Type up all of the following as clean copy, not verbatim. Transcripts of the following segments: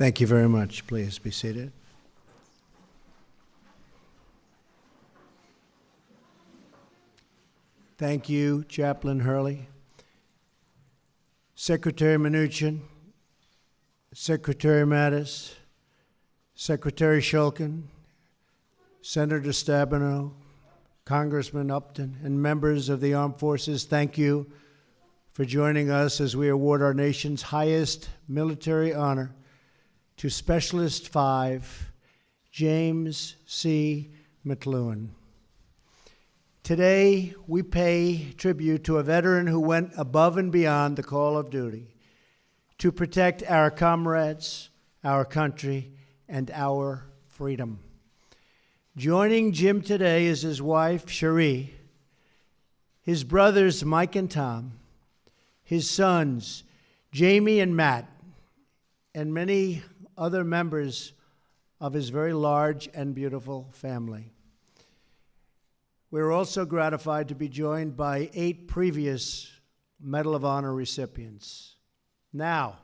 Thank you very much. Please be seated. Thank you, Chaplain Hurley, Secretary Mnuchin, Secretary Mattis, Secretary Shulkin, Senator Stabenow, Congressman Upton, and members of the Armed Forces. Thank you for joining us as we award our nation's highest military honor to Specialist 5, James C. McCloughan. Today, we pay tribute to a veteran who went above and beyond the call of duty to protect our comrades, our country, and our freedom. Joining Jim today is his wife, Cherie, his brothers, Mike and Tom, his sons, Jamie and Matt, and many other members of his very large and beautiful family. We're also gratified to be joined by 8 previous Medal of Honor recipients. Now,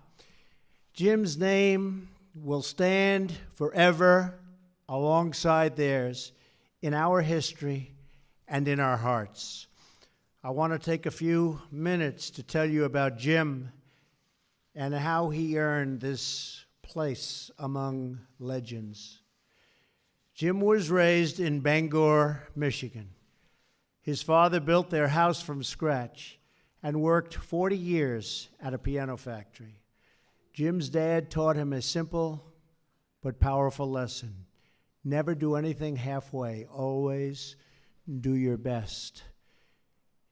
Jim's name will stand forever alongside theirs in our history and in our hearts. I want to take a few minutes to tell you about Jim and how he earned this place among legends. Jim was raised in Bangor, Michigan. His father built their house from scratch and worked 40 years at a piano factory. Jim's dad taught him a simple but powerful lesson. Never do anything halfway. Always do your best.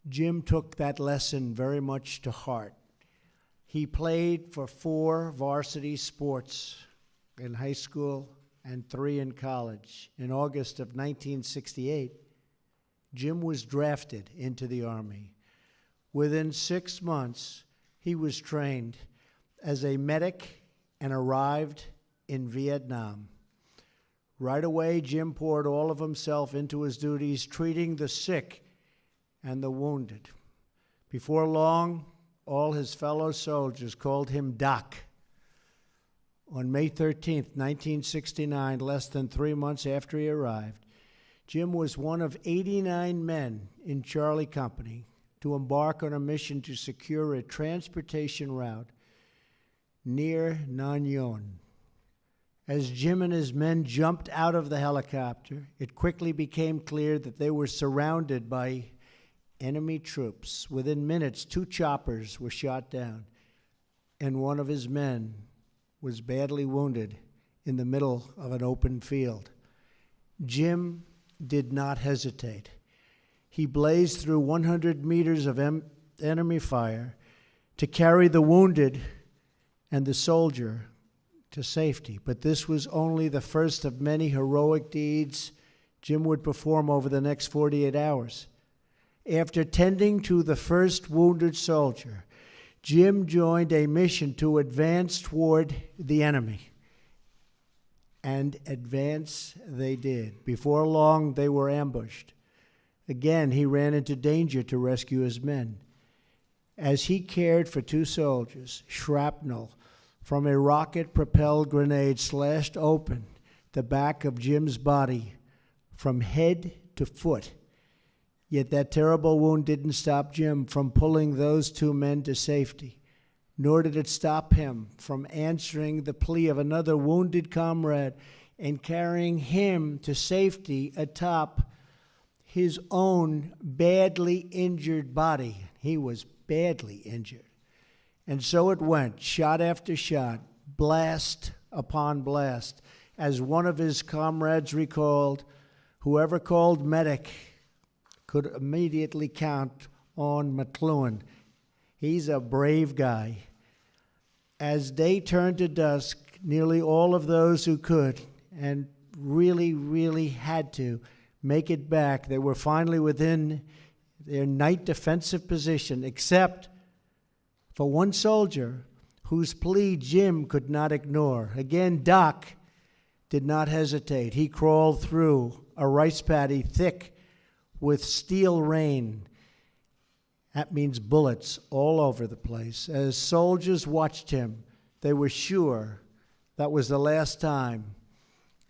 Jim took that lesson very much to heart. He played for 4 varsity sports in high school and 3 in college. In August of 1968, Jim was drafted into the Army. Within 6 months, he was trained as a medic and arrived in Vietnam. Right away, Jim poured all of himself into his duties, treating the sick and the wounded. Before long, all his fellow soldiers called him Doc. On May 13th, 1969, less than 3 months after he arrived, Jim was one of 89 men in Charlie Company to embark on a mission to secure a transportation route near Nanyuan. As Jim and his men jumped out of the helicopter, it quickly became clear that they were surrounded by enemy troops. Within minutes, 2 choppers were shot down, and one of his men was badly wounded in the middle of an open field. Jim did not hesitate. He blazed through 100 meters of enemy fire to carry the wounded and the soldier to safety. But this was only the first of many heroic deeds Jim would perform over the next 48 hours. After tending to the first wounded soldier, Jim joined a mission to advance toward the enemy. And advance they did. Before long, they were ambushed. Again, he ran into danger to rescue his men. As he cared for 2 soldiers, shrapnel from a rocket-propelled grenade slashed open the back of Jim's body from head to foot. Yet that terrible wound didn't stop Jim from pulling those 2 men to safety, nor did it stop him from answering the plea of another wounded comrade and carrying him to safety atop his own badly injured body. He was badly injured. And so it went, shot after shot, blast upon blast. As one of his comrades recalled, whoever called medic could immediately count on McCloughan. He's a brave guy. As day turned to dusk, nearly all of those who could and really had to make it back, they were finally within their night defensive position, except for one soldier whose plea Jim could not ignore. Again, Doc did not hesitate. He crawled through a rice paddy thick with steel rain. That means bullets all over the place. As soldiers watched him, they were sure That was the last time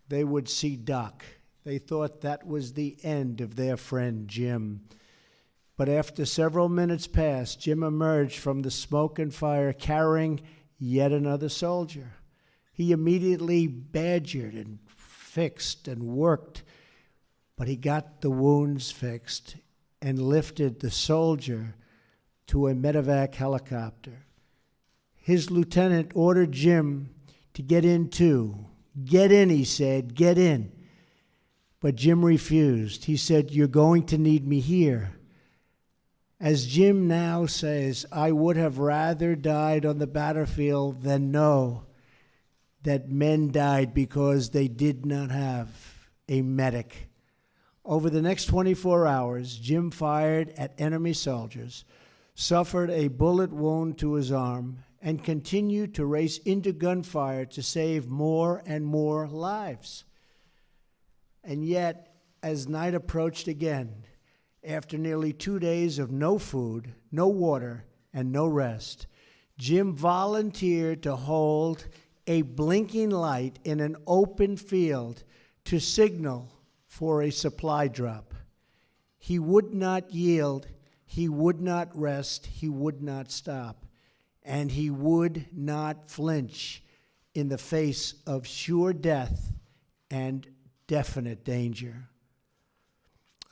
they would see Doc. They thought that was the end of their friend Jim. But after several minutes passed, Jim emerged from the smoke and fire carrying yet another soldier. He immediately badgered and fixed and worked, but he got the wounds fixed and lifted the soldier to a medevac helicopter. His lieutenant ordered Jim to get in too. Get in, he said, get in. But Jim refused. He said, you're going to need me here. As Jim now says, I would have rather died on the battlefield than know that men died because they did not have a medic. Over the next 24 hours, Jim fired at enemy soldiers, suffered a bullet wound to his arm, and continued to race into gunfire to save more and more lives. And yet, as night approached again, after nearly 2 days of no food, no water, and no rest, Jim volunteered to hold a blinking light in an open field to signal for a supply drop. He would not yield, he would not rest, he would not stop, and he would not flinch in the face of sure death and definite danger.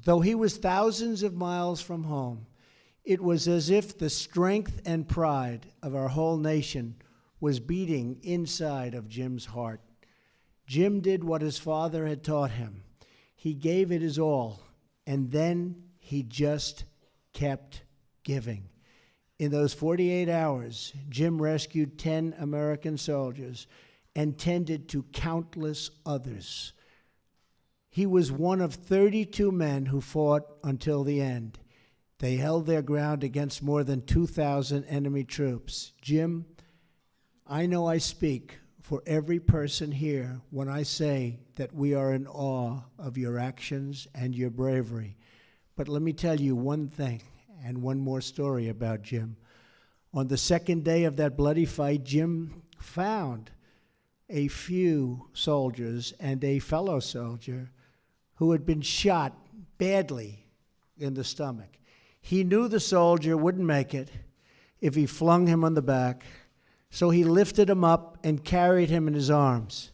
Though he was thousands of miles from home, it was as if the strength and pride of our whole nation was beating inside of Jim's heart. Jim did what his father had taught him. He gave it his all, and then he just kept giving. In those 48 hours, Jim rescued 10 American soldiers and tended to countless others. He was one of 32 men who fought until the end. They held their ground against more than 2,000 enemy troops. Jim, I know I speak for every person here when I say that we are in awe of your actions and your bravery. But let me tell you one thing and one more story about Jim. On the second day of that bloody fight, Jim found a few soldiers and a fellow soldier who had been shot badly in the stomach. He knew the soldier wouldn't make it if he flung him on the back, so he lifted him up and carried him in his arms.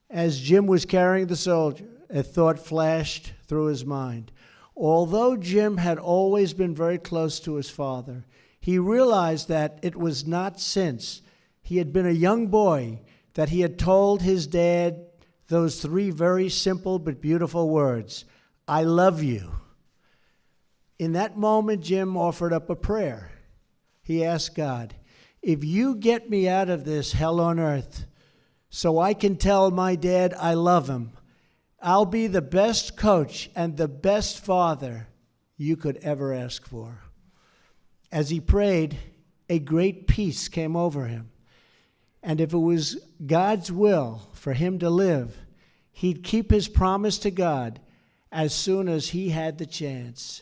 As Jim was carrying the soldier, a thought flashed through his mind. Although Jim had always been very close to his father, he realized that it was not since he had been a young boy that he had told his dad those three very simple but beautiful words, I love you. In that moment, Jim offered up a prayer. He asked God, if you get me out of this hell on earth so I can tell my dad I love him, I'll be the best coach and the best father you could ever ask for. As he prayed, a great peace came over him. And if it was God's will for him to live, he'd keep his promise to God as soon as he had the chance.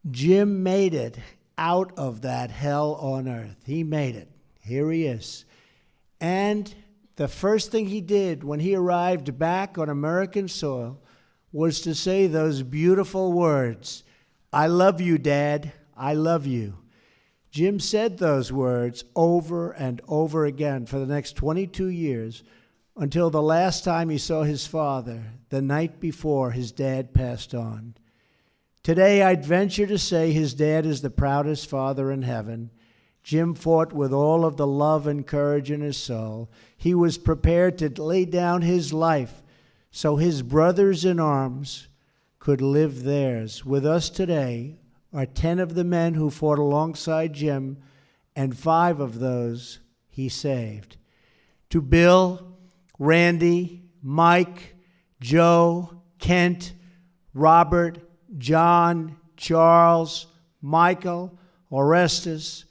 Jim made it out of that hell on earth. He made it. Here he is. And the first thing he did when he arrived back on American soil was to say those beautiful words, I love you, Dad. I love you. Jim said those words over and over again for the next 22 years until the last time he saw his father, the night before his dad passed on. Today, I'd venture to say his dad is the proudest father in heaven. Jim fought with all of the love and courage in his soul. He was prepared to lay down his life so his brothers in arms could live theirs. With us today are 10 of the men who fought alongside Jim, and 5 of those he saved. To Bill, Randy, Mike, Joe, Kent, Robert, John, Charles, Michael, Orestes,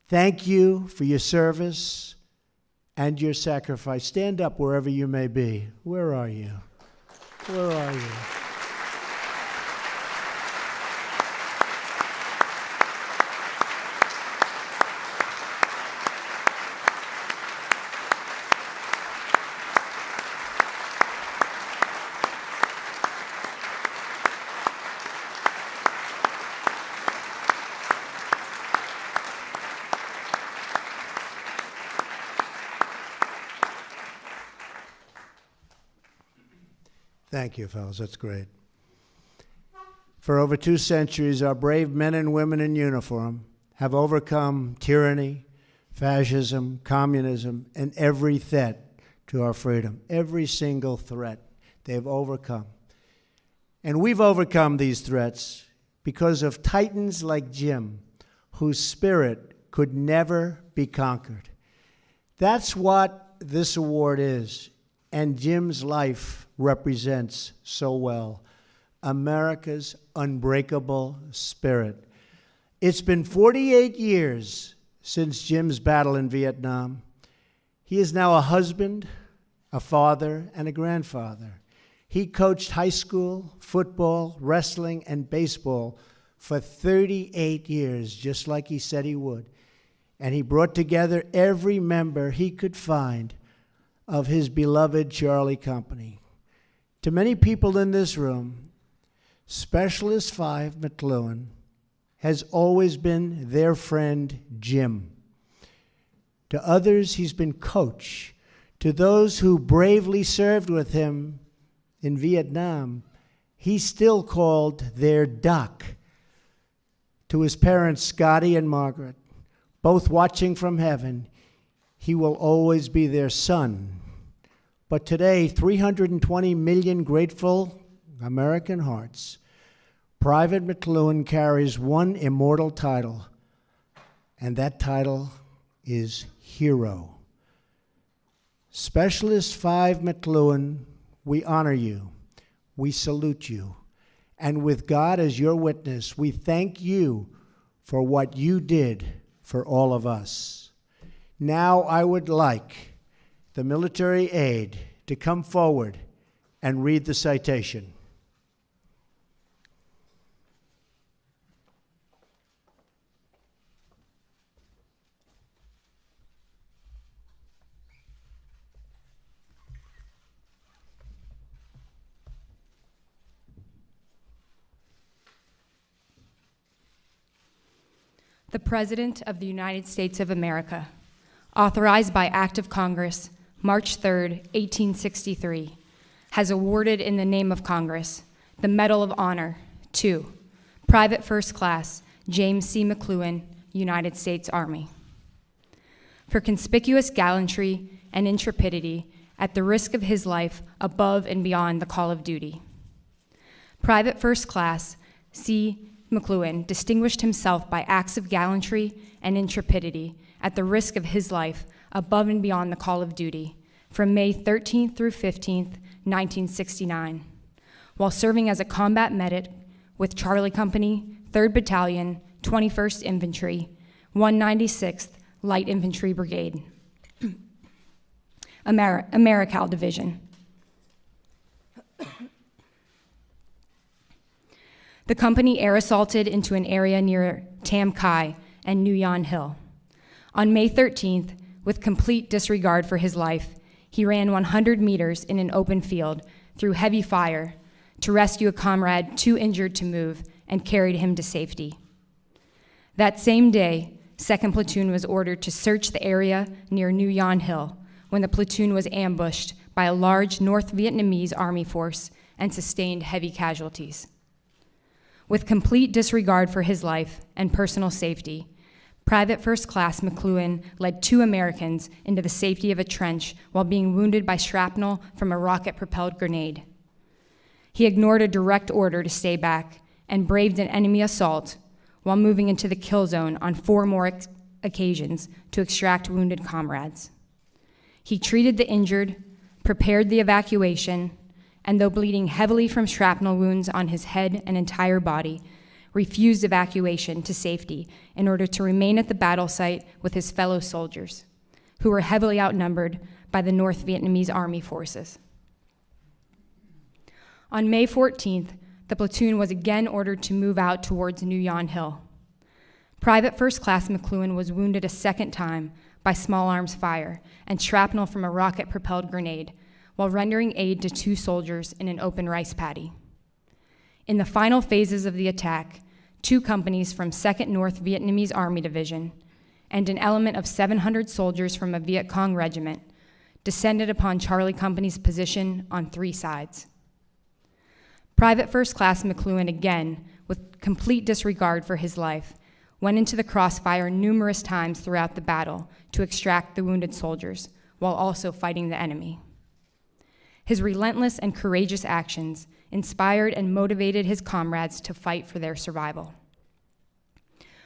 thank you for your service and your sacrifice. Stand up wherever you may be. Where are you? Where are you? Thank you, fellas. That's great. For over 2 centuries, our brave men and women in uniform have overcome tyranny, fascism, communism, and every threat to our freedom. Every single threat they've overcome. And we've overcome these threats because of titans like Jim, whose spirit could never be conquered. That's what this award is, and Jim's life represents so well. America's unbreakable spirit. It's been 48 years since Jim's battle in Vietnam. He is now a husband, a father, and a grandfather. He coached high school, football, wrestling, and baseball for 38 years, just like he said he would. And he brought together every member he could find of his beloved Charlie Company. To many people in this room, Specialist 5 McCloughan has always been their friend Jim. To others, he's been coach. To those who bravely served with him in Vietnam, he's still called their doc. To his parents, Scotty and Margaret, both watching from heaven, he will always be their son. But today, 320 million grateful American hearts, Private McCloughan carries one immortal title, and that title is Hero. Specialist 5 McCloughan, we honor you, we salute you, and with God as your witness, we thank you for what you did for all of us. Now I would like the military aide to come forward and read the citation. The President of the United States of America, authorized by Act of Congress, March 3, 1863, has awarded in the name of Congress the Medal of Honor to Private First Class James C. McCloughan, United States Army, for conspicuous gallantry and intrepidity at the risk of his life above and beyond the call of duty. Private First Class C. McCloughan distinguished himself by acts of gallantry and intrepidity at the risk of his life above and beyond the call of duty from May 13th through 15th, 1969, while serving as a combat medic with Charlie Company, 3rd Battalion, 21st Infantry, 196th Light Infantry Brigade, Americal Division. The company air assaulted into an area near Tam Kai and Nguyen Hill. On May 13th, with complete disregard for his life, he ran 100 meters in an open field through heavy fire to rescue a comrade too injured to move and carried him to safety. That same day, 2nd Platoon was ordered to search the area near Nguyen Hill when the platoon was ambushed by a large North Vietnamese army force and sustained heavy casualties. With complete disregard for his life and personal safety, Private First Class McCloughan led 2 Americans into the safety of a trench while being wounded by shrapnel from a rocket-propelled grenade. He ignored a direct order to stay back and braved an enemy assault while moving into the kill zone on 4 more occasions to extract wounded comrades. He treated the injured, prepared the evacuation, and though bleeding heavily from shrapnel wounds on his head and entire body, refused evacuation to safety in order to remain at the battle site with his fellow soldiers, who were heavily outnumbered by the North Vietnamese Army forces. On May 14th, the platoon was again ordered to move out towards Nguyen Hill. Private First Class McCloughan was wounded a second time by small arms fire and shrapnel from a rocket-propelled grenade, while rendering aid to 2 soldiers in an open rice paddy. In the final phases of the attack, 2 companies from 2nd North Vietnamese Army Division and an element of 700 soldiers from a Viet Cong regiment descended upon Charlie Company's position on 3 sides. Private First Class McCloughan, again, with complete disregard for his life, went into the crossfire numerous times throughout the battle to extract the wounded soldiers, while also fighting the enemy. His relentless and courageous actions inspired and motivated his comrades to fight for their survival.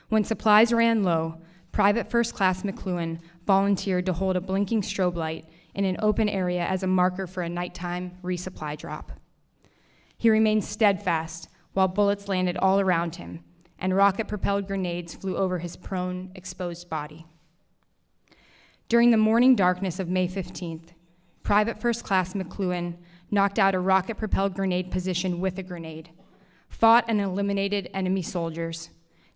When supplies ran low, Private First Class McCloughan volunteered to hold a blinking strobe light in an open area as a marker for a nighttime resupply drop. He remained steadfast while bullets landed all around him and rocket-propelled grenades flew over his prone, exposed body. During the morning darkness of May 15th, Private First Class McCloughan knocked out a rocket-propelled grenade position with a grenade, fought and eliminated enemy soldiers,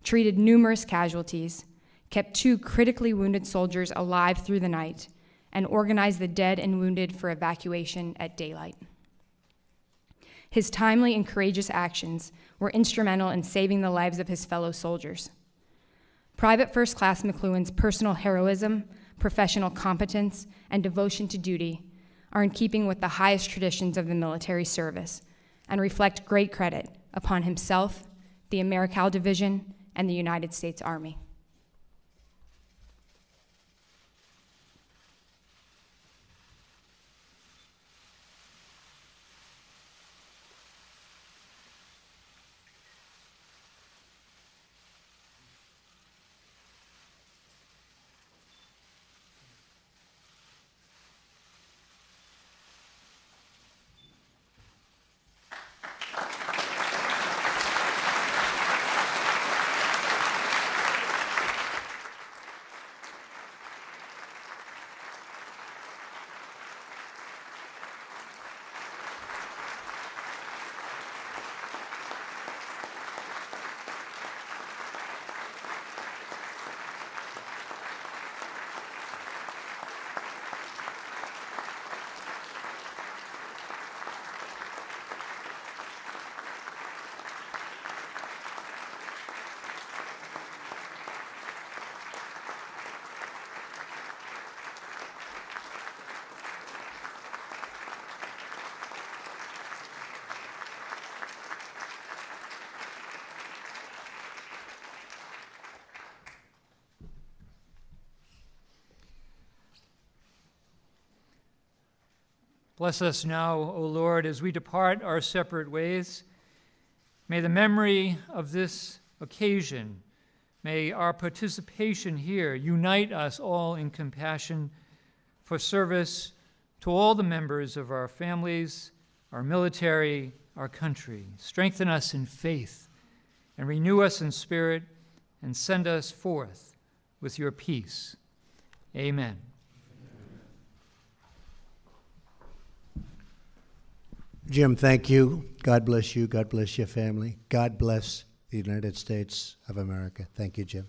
treated numerous casualties, kept 2 critically wounded soldiers alive through the night, and organized the dead and wounded for evacuation at daylight. His timely and courageous actions were instrumental in saving the lives of his fellow soldiers. Private First Class McCloughan's personal heroism, professional competence, and devotion to duty are in keeping with the highest traditions of the military service and reflect great credit upon himself, the Americal Division, and the United States Army. Bless us now, O Lord, as we depart our separate ways. May the memory of this occasion, may our participation here unite us all in compassion for service to all the members of our families, our military, our country. Strengthen us in faith and renew us in spirit and send us forth with your peace. Amen. Jim, thank you. God bless you. God bless your family. God bless the United States of America. Thank you, Jim.